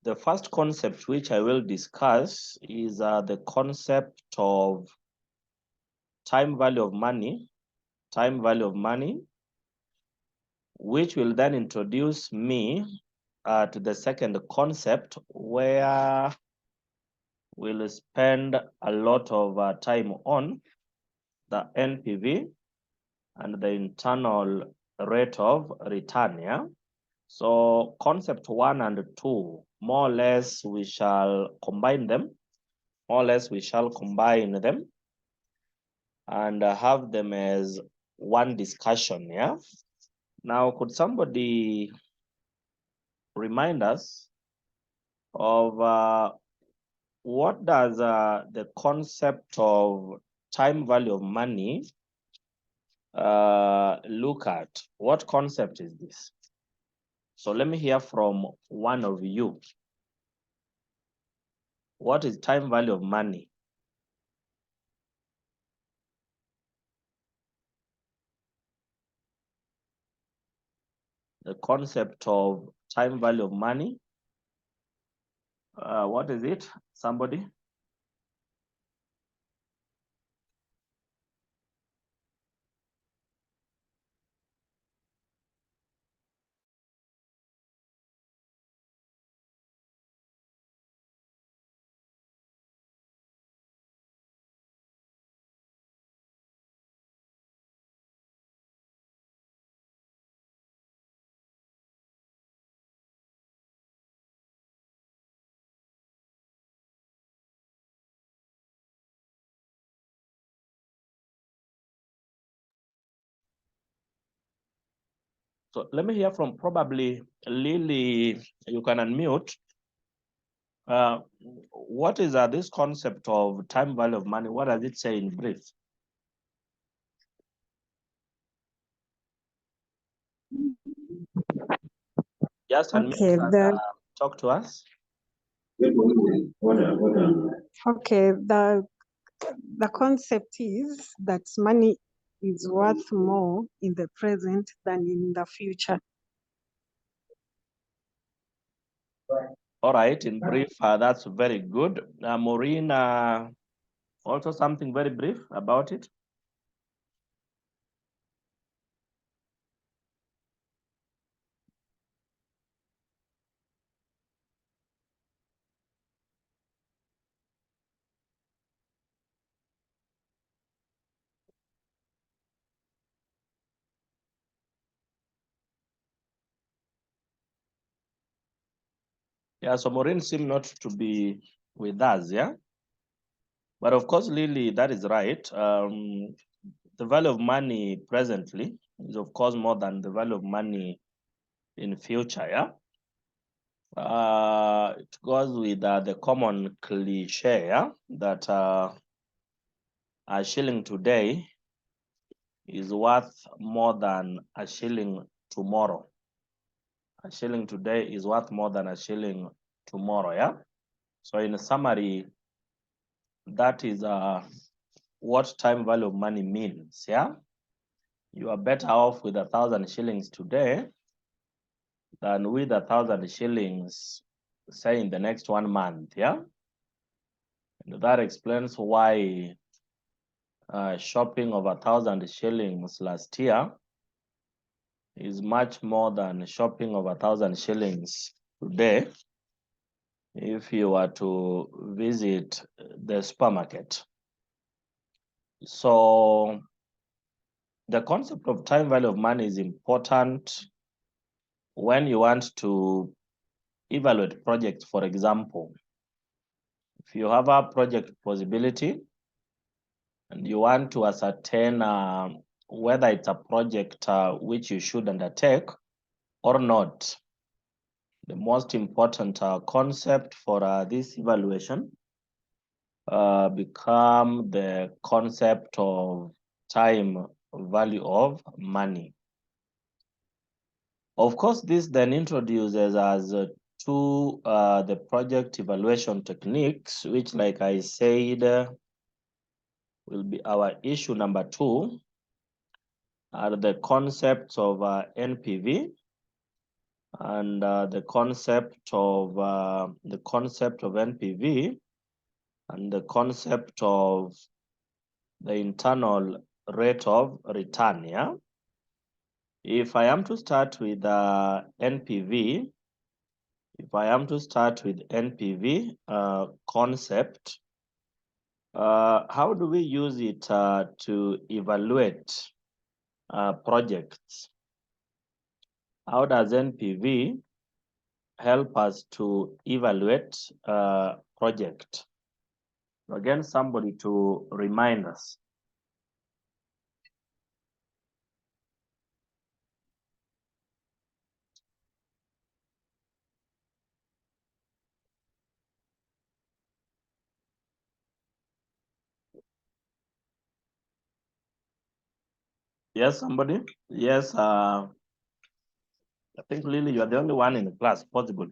the first concept which I will discuss is the concept of time value of money, which will then introduce me to the second concept, where we'll spend a lot of time on the NPV and the internal rate of return. Yeah. So concept 1 and 2, more or less we shall combine them. And have them as one discussion. Yeah. Now, could somebody remind us of what does the concept of time value of money look at? What concept is this? So let me hear from one of you. What is time value of money? The concept of time value of money. What is it? Somebody? So let me hear from probably Lily. You can unmute. What is this concept of time value of money? What does it say in brief? Just unmute and talk to us. Okay, the concept is that money is worth more in the present than in the future. All right, in brief, that's very good. Maureen, also something very brief about it. Yeah, so Maureen seemed not to be with us, yeah? But of course, Lily, that is right. The value of money presently is, of course, more than the value of money in future, yeah? It goes with the common cliche, yeah? That a shilling today is worth more than a shilling tomorrow. A shilling today is worth more than a shilling tomorrow, yeah? So in summary, that is what time value of money means, yeah? You are better off with 1,000 shillings today than with 1,000 shillings, say, in the next 1 month, yeah? And that explains why shopping of 1,000 shillings last year is much more than shopping of 1,000 shillings today if you were to visit the supermarket. So the concept of time value of money is important when you want to evaluate projects. For example, if you have a project possibility and you want to ascertain whether it's a project which you should undertake or not, the most important concept for this evaluation become the concept of time value of money. Of course, this then introduces us to the project evaluation techniques, which, like I said, will be our issue number 2, are the concepts of NPV and the concept of NPV and the concept of the internal rate of return. Yeah. If I am to start with NPV, concept, how do we use it to evaluate projects? How does NPV help us to evaluate project? Again, somebody to remind us. Yes, somebody? Yes, I think Lily, you are the only one in the class, possibly.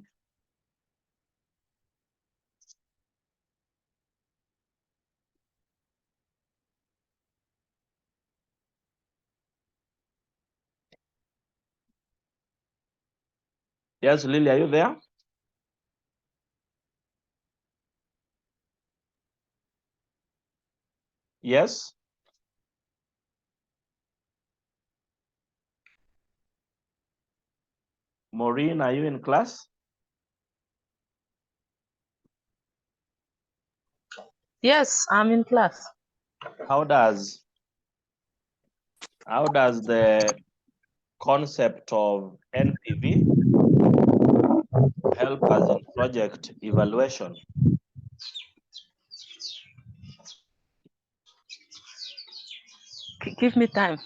Yes, Lily, are you there? Yes. Maureen, are you in class? Yes, I'm in class. How does the concept of NPV help us in project evaluation? Give me time.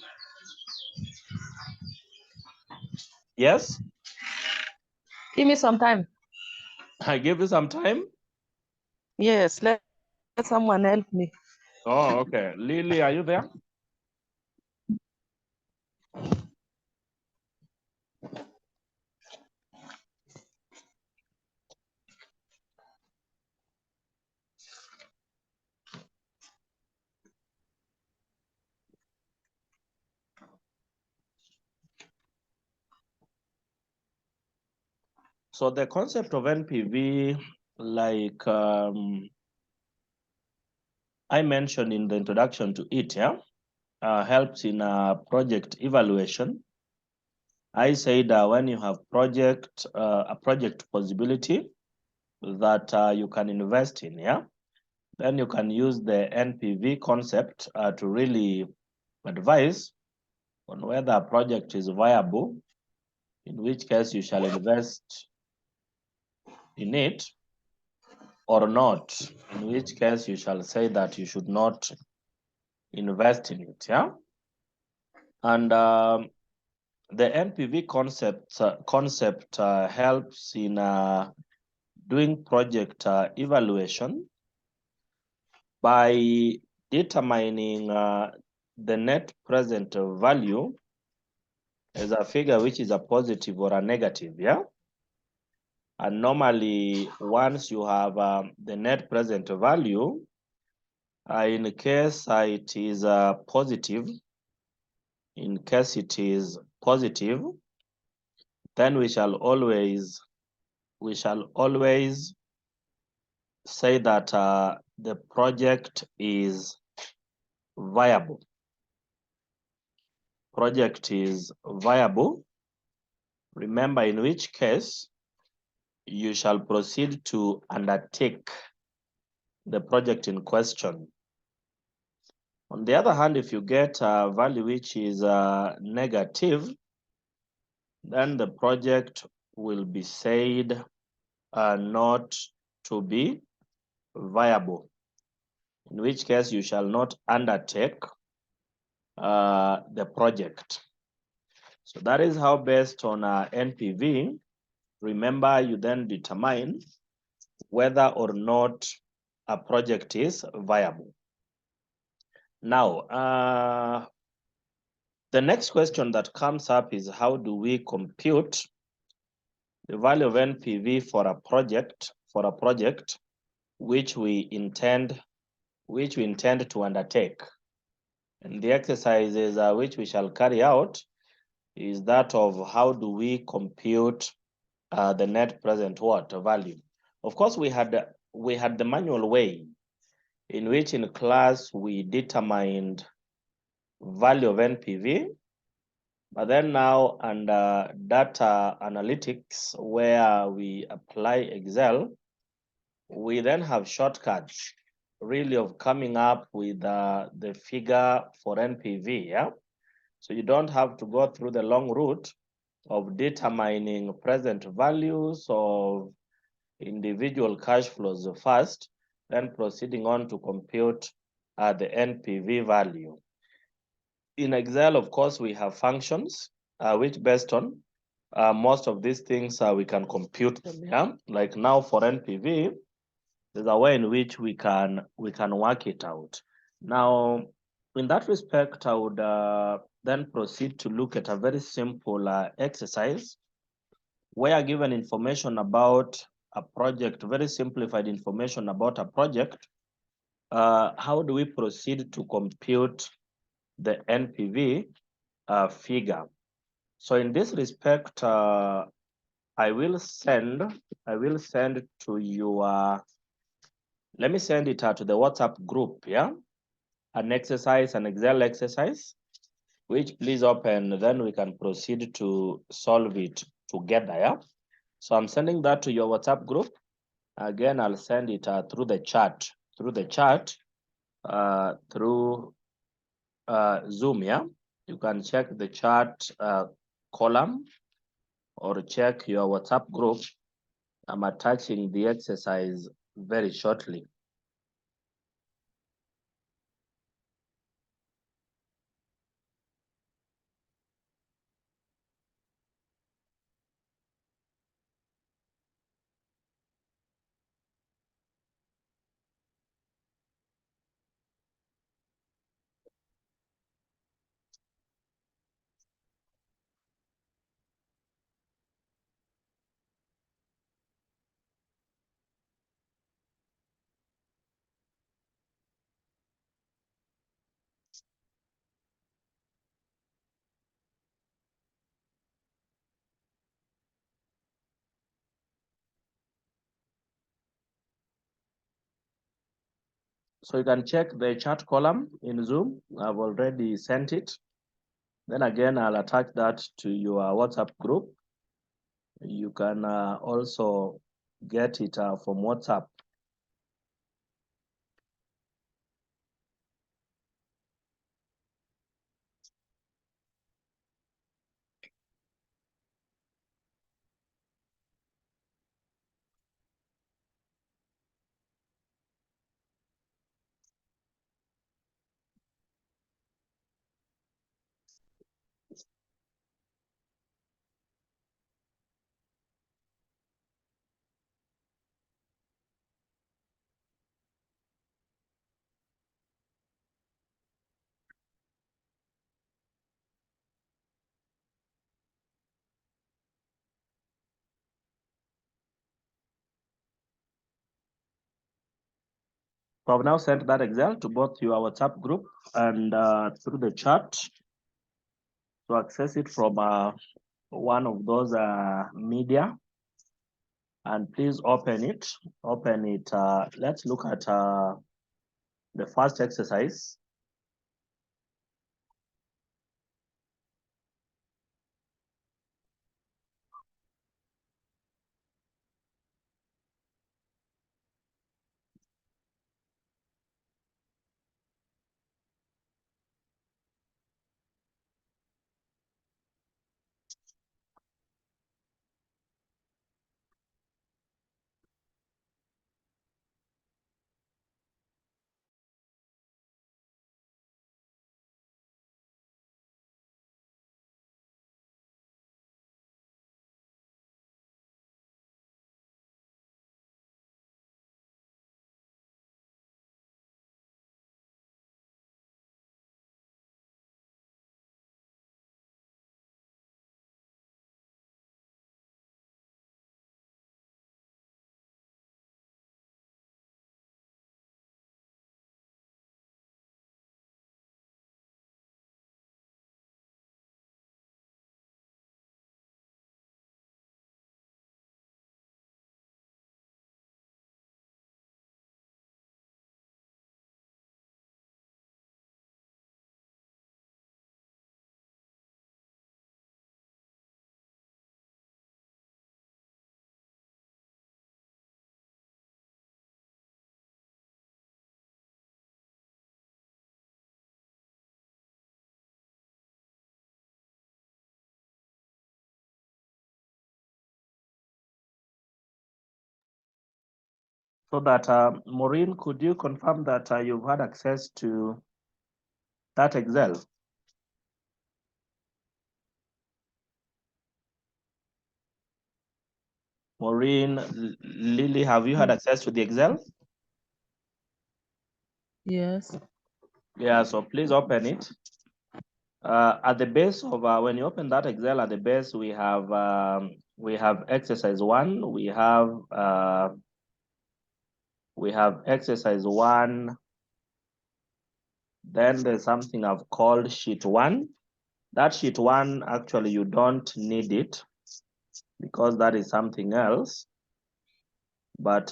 Yes. Give me some time. I give you some time. Yes, let someone help me. Oh, okay. Lily, are you there? So the concept of NPV, like I mentioned in the introduction to it, yeah, helps in project evaluation. I said when you have a project possibility that you can invest in, yeah, then you can use the NPV concept to really advise on whether a project is viable, in which case you shall invest in it, or not, in which case you shall say that you should not invest in it. Yeah. And the NPV concept helps in doing project evaluation by determining the net present value as a figure which is a positive or a negative. Yeah. And normally, once you have the net present value, in case it is positive, then we shall always say that the project is viable. Remember, in which case you shall proceed to undertake the project in question. On the other hand, if you get a value which is negative, then the project will be said not to be viable, in which case you shall not undertake the project. So that is how, based on NPV, remember, you then determine whether or not a project is viable. Now, the next question that comes up is, how do we compute the value of NPV for a project which we intend to undertake? And the exercises which we shall carry out is that of how do we compute the net present value. Of course, we had the manual way in which in class we determined value of NPV, but then now under data analytics where we apply Excel, we then have shortcuts really of coming up with the figure for NPV, yeah? So you don't have to go through the long route of determining present values of individual cash flows first, then proceeding on to compute the NPV value. In Excel, of course, we have functions, which based on most of these things, we can compute them, yeah? Like now for NPV, there's a way in which we can work it out. Now, in that respect, I would then proceed to look at a very simple exercise where given information about a project, very simplified information about a project, how do we proceed to compute the NPV figure? So in this respect, I will send to your, let me send it to the WhatsApp group, yeah? An exercise, an Excel exercise, which please open, then we can proceed to solve it together, yeah? So I'm sending that to your WhatsApp group. Again, I'll send it through the chat, through Zoom, yeah? You can check the chat column or check your WhatsApp group. I'm attaching the exercise very shortly. So you can check the chat column in Zoom. I've already sent it. Then again, I'll attach that to your WhatsApp group. You can also get it from WhatsApp. So I've now sent that Excel to both your WhatsApp group and through the chat. To access it from one of those media. And please open it. Let's look at the first exercise. So that, Maureen, could you confirm that you've had access to that Excel? Maureen, Lily, have you had access to the Excel? Yes. Yeah, so please open it. At the base of, when you open that Excel, at the base, we have exercise 1, we have exercise 1, then there's something I've called sheet 1. That sheet 1, actually, you don't need it because that is something else. But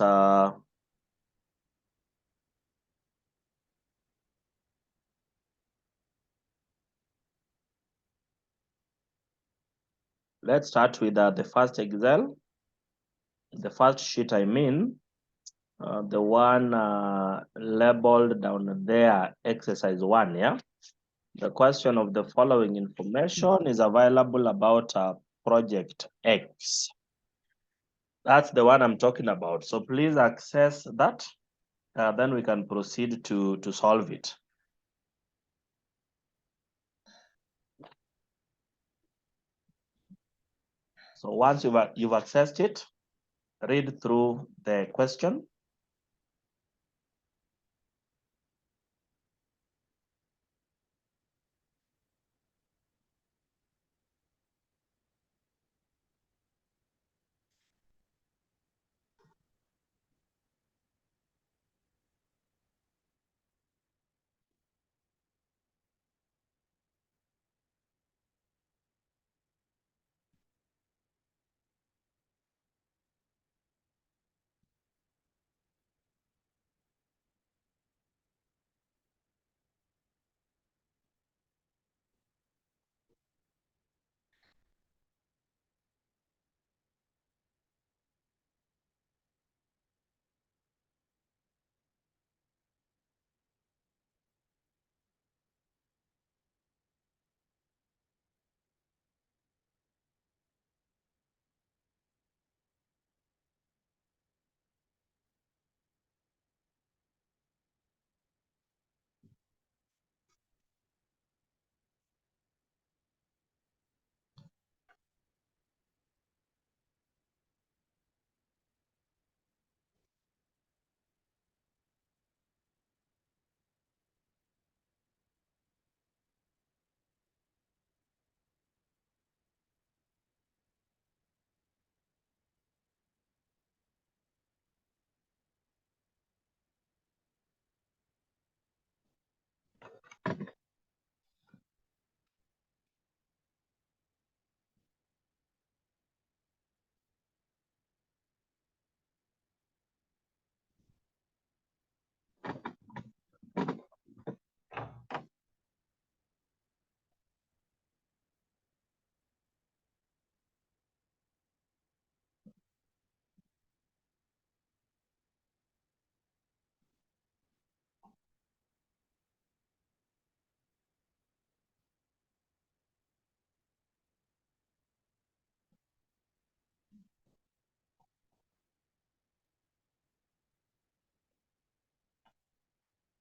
let's start with the first Excel. The first sheet, I mean, the one labeled down there, exercise 1, yeah? The question of the following information is available about project X. That's the one I'm talking about. So please access that. Then we can proceed to solve it. So once you've accessed it, read through the question.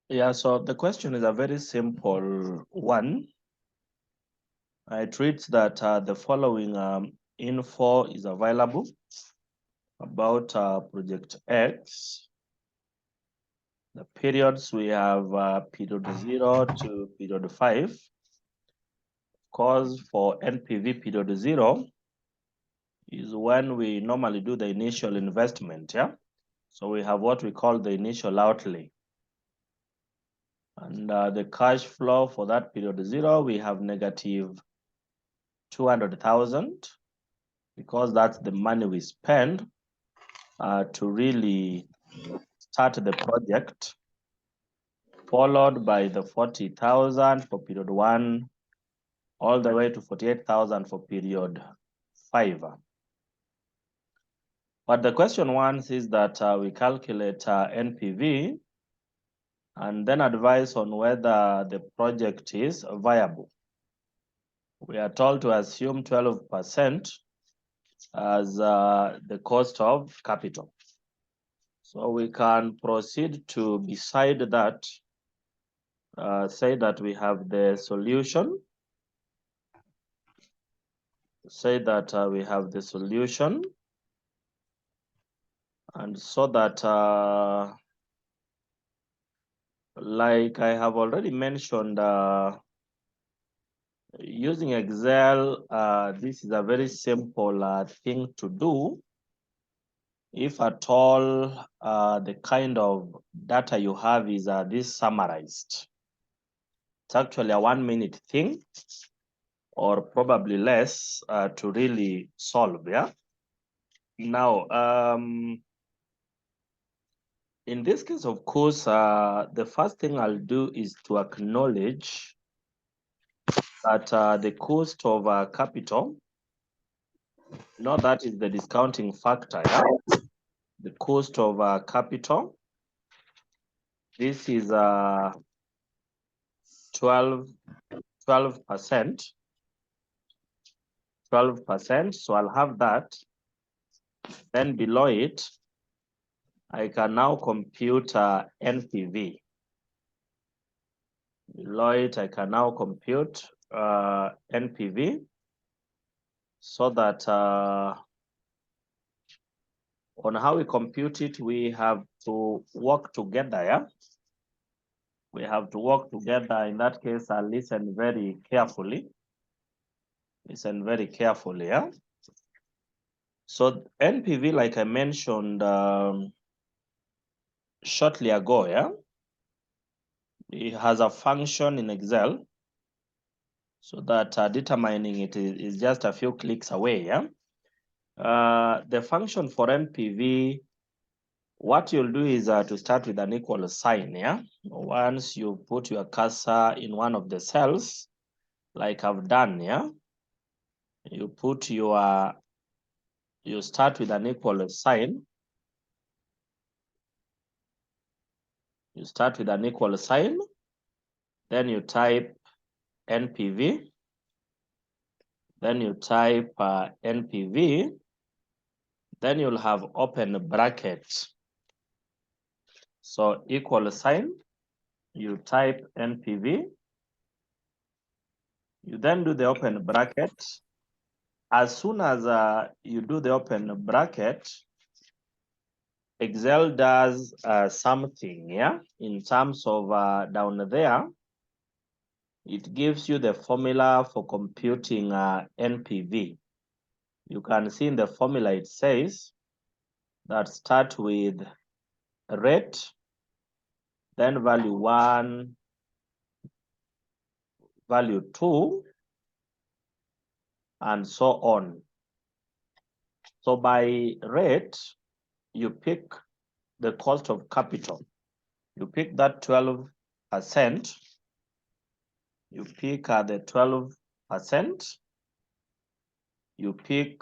Yeah, so the question is a very simple one. It reads that the following info is available about project X. The periods we have period 0 to period 5. Of course, for NPV period 0 is when we normally do the initial investment, yeah? So we have what we call the initial outlay. And the cash flow for that period 0, we have negative 200,000 because that's the money we spend to really start the project, followed by the 40,000 for period 1, all the way to 48,000 for period 5. But the question wants is that we calculate NPV and then advise on whether the project is viable. We are told to assume 12% as the cost of capital. So we can proceed to, beside that, say that we have the solution. Say that we have the solution. And so that, like I have already mentioned, using Excel, this is a very simple thing to do. If at all the kind of data you have is this summarized. It's actually a 1 minute thing, or probably less, to really solve, yeah? Now, in this case, of course, the first thing I'll do is to acknowledge that the cost of capital, that is the discounting factor, yeah? The cost of capital, this is 12%. 12%, so I'll have that. Then below it, I can now compute NPV. Below it, I can now compute NPV, so that on how we compute it, we have to work together, yeah? We have to work together. In that case, I'll listen very carefully. Listen very carefully, yeah? So NPV, like I mentioned shortly ago, yeah? It has a function in Excel, so that determining it is just a few clicks away, yeah? The function for NPV, what you'll do is to start with an equal sign, yeah? Once you put your cursor in one of the cells, like I've done, yeah? You put your, you start with an equal sign. You start with an equal sign, then you type NPV, then you type NPV, then you'll have open bracket. So equal sign, you type NPV, you then do the open bracket. As soon as you do the open bracket, Excel does something, yeah? In terms of down there, it gives you the formula for computing NPV. You can see in the formula it says that start with rate, then value 1, value 2, and so on. So by rate, you pick the cost of capital. You pick that 12%. You pick the 12%. You pick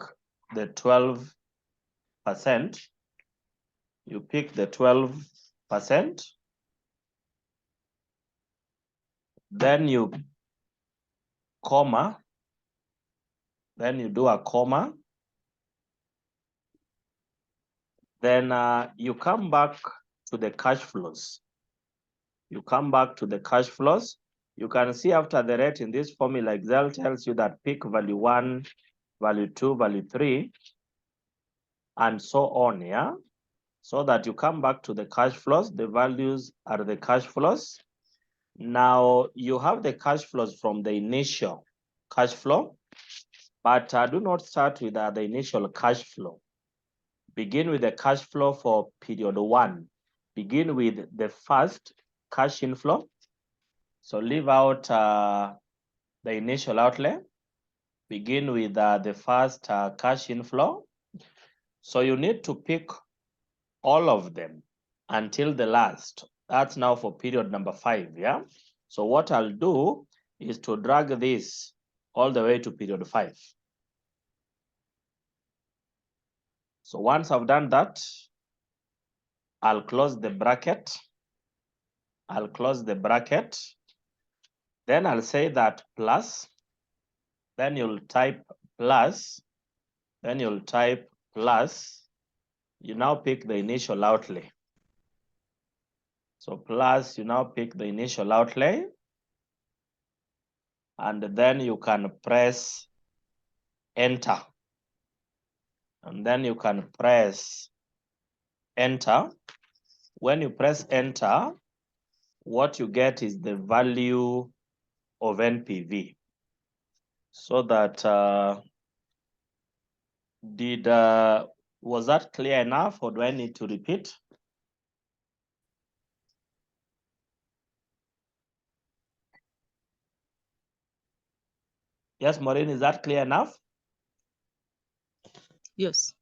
the 12%. You pick the 12%. Then you comma. Then you do a comma. Then you come back to the cash flows. You come back to the cash flows. You can see after the rate in this formula, Excel tells you that pick value 1, value 2, value 3, and so on, yeah? So that you come back to the cash flows. The values are the cash flows. Now you have the cash flows from the initial cash flow, but do not start with the initial cash flow. Begin with the cash flow for period 1. Begin with the first cash inflow. So leave out the initial outlay. Begin with the first cash inflow. So you need to pick all of them until the last. That's now for period number 5, yeah? So what I'll do is to drag this all the way to period 5. So once I've done that, I'll close the bracket. I'll close the bracket. Then I'll say that plus. Then you'll type plus. Then you'll type plus. You now pick the initial outlay. So plus, you now pick the initial outlay, and then you can press enter. And then you can press enter. When you press enter, what you get is the value of NPV. So that was that clear enough, or do I need to repeat? Yes, Maureen, is that clear enough? Yes.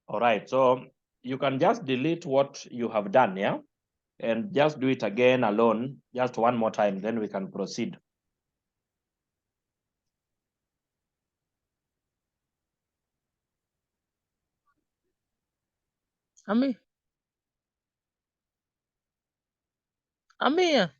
All right, so you can just delete what you have done, yeah? And just do it again alone, just one more time, then we can proceed. I'm here.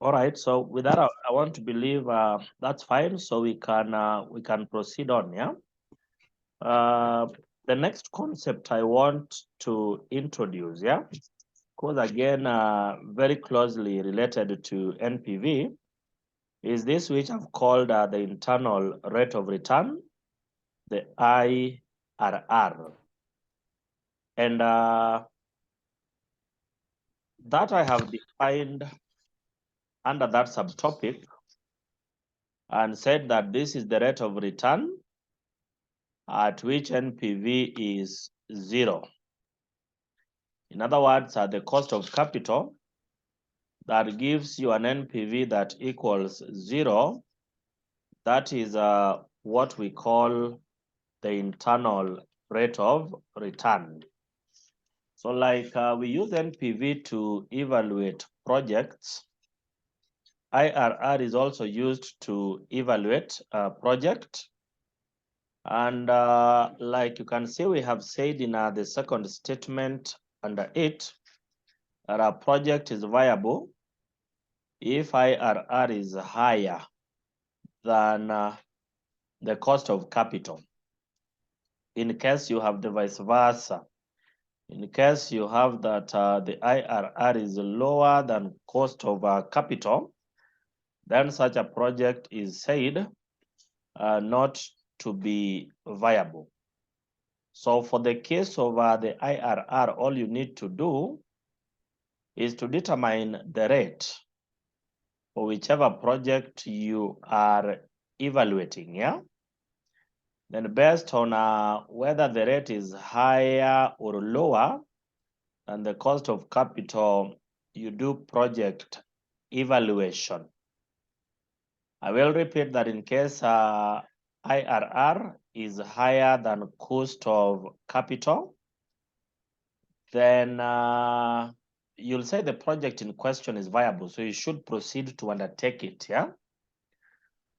All right, so with that, I want to believe that's fine, so we can proceed on, yeah? The next concept I want to introduce, yeah? Because again, very closely related to NPV, is this which I've called the internal rate of return, the IRR. And that I have defined under that subtopic and said that this is the rate of return at which NPV is 0. In other words, the cost of capital that gives you an NPV that equals 0. That is what we call the internal rate of return. So like we use NPV to evaluate projects. IRR is also used to evaluate a project. And like you can see, we have said in the second statement under it, that our project is viable if IRR is higher than the cost of capital. In case you have the vice versa, in case you have that the IRR is lower than cost of capital, then such a project is said not to be viable. So for the case of the IRR, all you need to do is to determine the rate for whichever project you are evaluating, yeah? Then based on whether the rate is higher or lower than the cost of capital, you do project evaluation. I will repeat that in case IRR is higher than cost of capital, then you'll say the project in question is viable, so you should proceed to undertake it, yeah?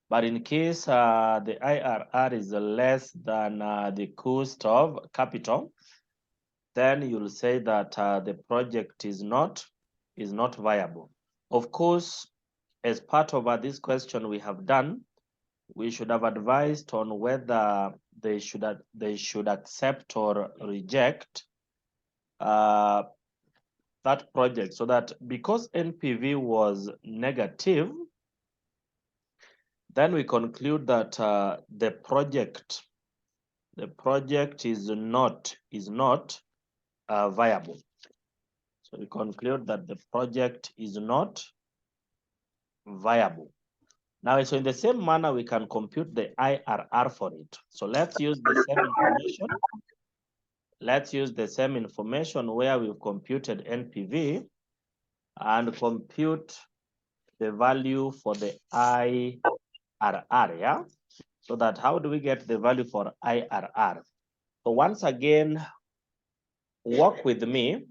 But in case the IRR is less than the cost of capital, then you'll say that the project is not viable. Of course, as part of this question we have done, we should have advised on whether they should accept or reject that project, so that because NPV was negative, then we conclude that the project is not viable. So we conclude that the project is not viable. Now, so in the same manner, we can compute the IRR for it. So let's use the same information. Let's use the same information where we've computed NPV and compute the value for the IRR, yeah? So that how do we get the value for IRR? So once again, work with me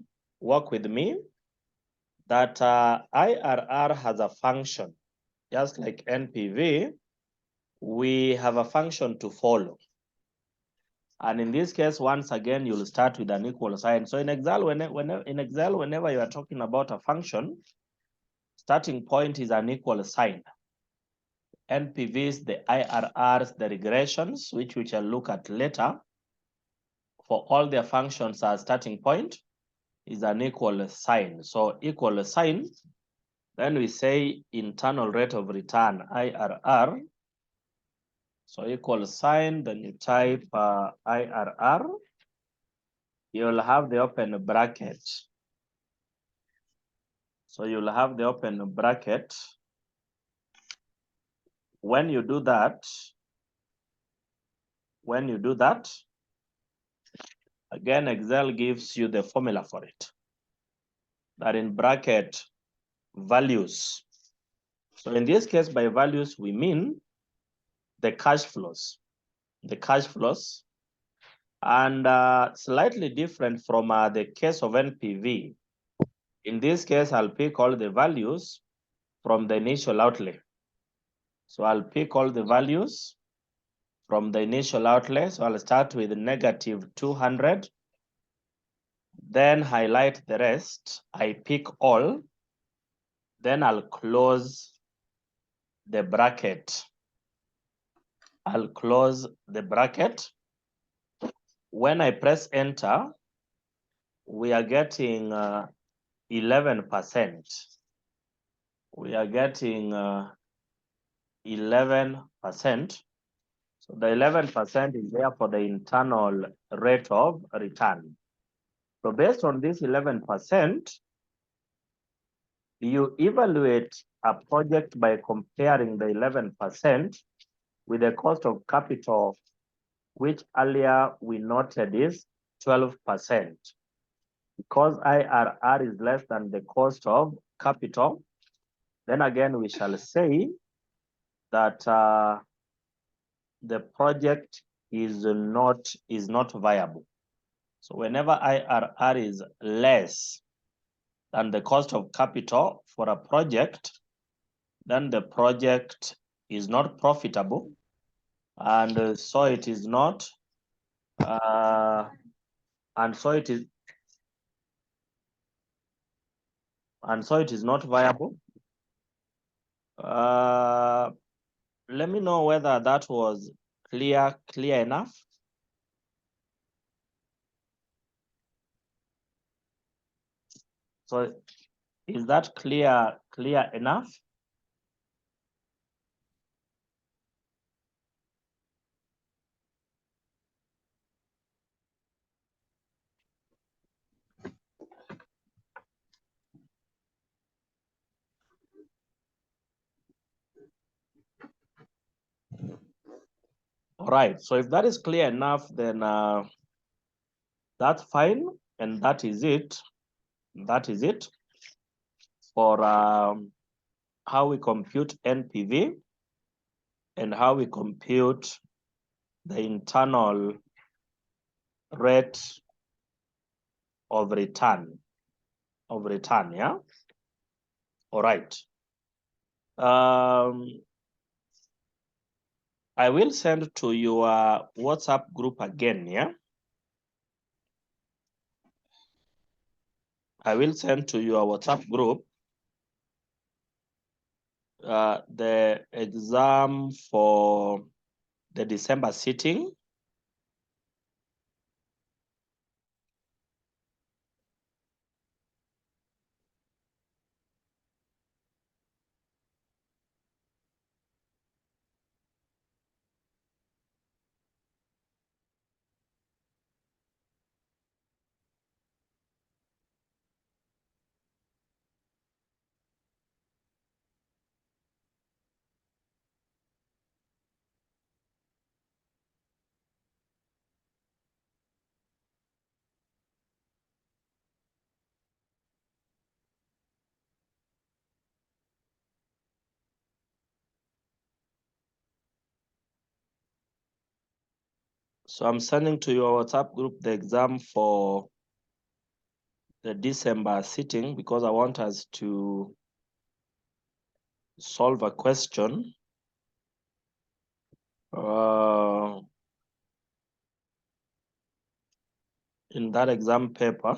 that IRR has a function. Just like NPV, we have a function to follow. And in this case, once again, you'll start with an equal sign. So in Excel, whenever you are talking about a function, starting point is an equal sign. NPVs, the IRRs, the regressions, which we shall look at later, for all their functions as starting point is an equal sign. So equal sign, then we say internal rate of return, IRR. So equal sign, then you type IRR. You'll have the open bracket. So you'll have the open bracket. When you do that, again, Excel gives you the formula for it. That in bracket values. So in this case, by values, we mean the cash flows. And slightly different from the case of NPV. In this case, I'll pick all the values from the initial outlay. So I'll pick all the values from the initial outlay. So I'll start with negative 200, then highlight the rest. I pick all, then I'll close the bracket. When I press enter, we are getting 11%. We are getting 11%. So the 11% is there for the internal rate of return. So based on this 11%, you evaluate a project by comparing the 11% with the cost of capital, which earlier we noted is 12%. Because IRR is less than the cost of capital, then again we shall say that the project is not viable. So whenever IRR is less than the cost of capital for a project, then the project is not profitable, and so it is not viable. Let me know whether that was clear enough. So is that clear enough? All right, so if that is clear enough, then that's fine, and that is it. That is it for how we compute NPV and how we compute the internal rate of return. Yeah. All right. I will send to your WhatsApp group again, yeah? I will send to your WhatsApp group the exam for the December sitting. So I'm sending to your WhatsApp group the exam for the December sitting because I want us to solve a question in that exam paper.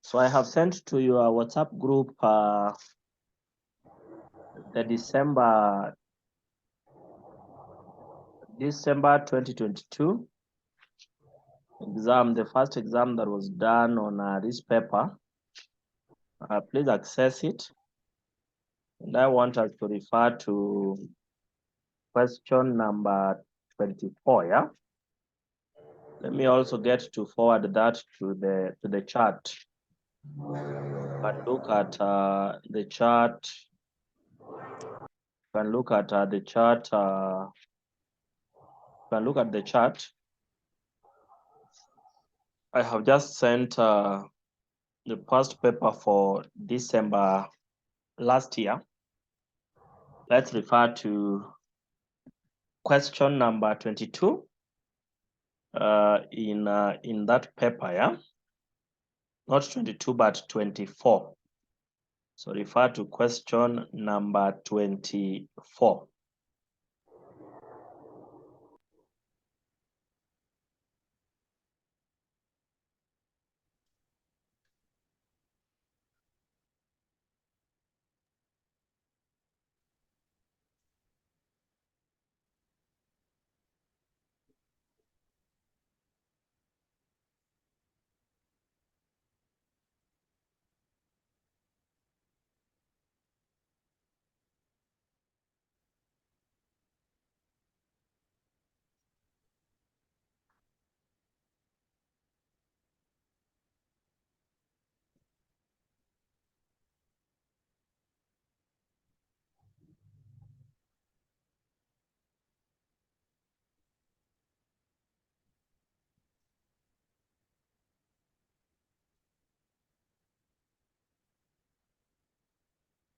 So I have sent to your WhatsApp group the December 2022 exam, the first exam that was done on this paper. Please access it. And I want us to refer to question number 24, yeah? Let me also get to forward that to the chart. But look at the chart. You can look at the chart. You can look at the chart. I have just sent the past paper for December last year. Let's refer to question number 22 in that paper, yeah? Not 22, but 24. So refer to question number 24.